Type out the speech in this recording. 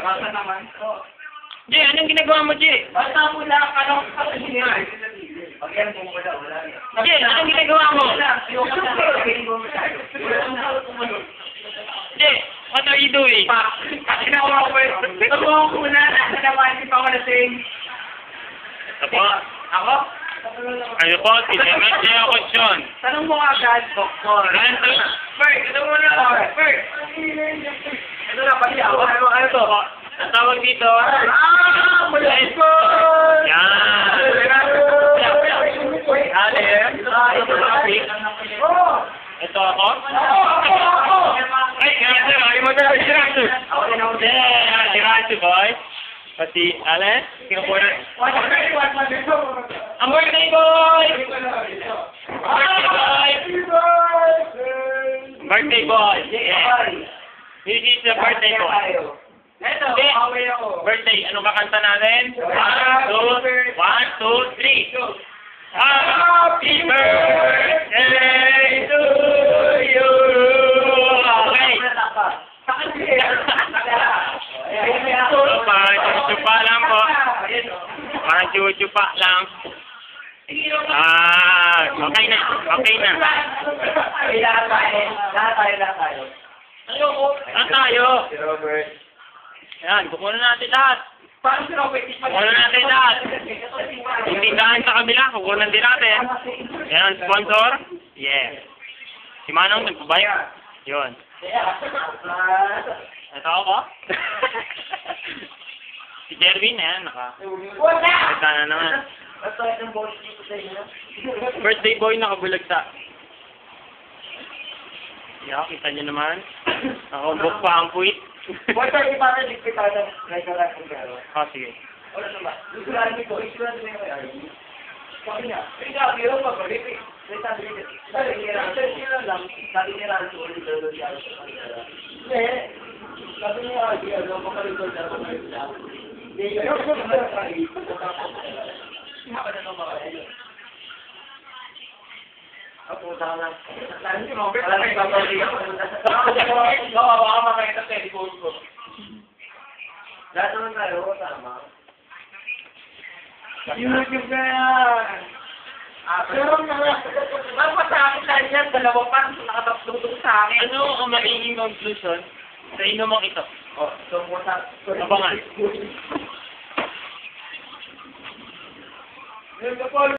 Basta naman. Jay, anong ginagawa mo, Jay? Basta mo lang, anong kapag-inay? Pag yan, kung wala. Jay, anong ginagawa mo? Jay, what are you doing? Ginawa ko yun. Ginawa ko na. Nasa naman, hindi pa ako lasing. Ako? Ako? Ano po? Tinagat niya ako, Sean. Tanong mo agad, doktor. Bert, ito mo na ako. Bert. Ito na, pati ako. Ano to? Ang tawag dito? Malas ko! Yan. Ito ako? Ay, Sirasu. Ay mo na, Sirasu. Sirasu, boy. Pati, Ale? Kinukuha na. Ang birthday boy! Birthday boy! Yeah. This is the birthday boy. Ito, Okay. away ako. Birthday, ano kakanta natin? 1, 2, 3. Happy birthday to you! Okay. Parang chuchupa lang po. Parang chuchupa lang. Okay na. Okay na. Lahat tayo. Saan tayo? Si Robert. Ayan, kukunan natin lahat. Paano si Robert? Kukunan natin lahat. Yung tindahan sa kabila, kukunan din natin. Ayan, sponsor. Yeah. Si Manong nagpabay. Yun. Ito ako. Si Jervin, ayan, Ito na naman. Birthday boy nakabulagta. Yeah, kita nyo naman. Ako, book pa ang quit. Boy, tayo iba na ligpitan ng regular kung gano'n. Sige. Wala naman. Isulan nito. Isulan nito yung ay. Sabi niya, ikaw, hero pa ba? Sabi niya lang, sabi niya lang, sabi niya, ano, makalito siya, Ako, tama lang. Wala nang babalik. Baka makakita sa telepon ko. Lahat naman tayo, tama. YouTube na yan! Pero magpasakit tayo yan, dalawa pa, nakataplutok sa akin. Ano ang magiging conclusion sa inumang ito? Oh, so sa... Abangan.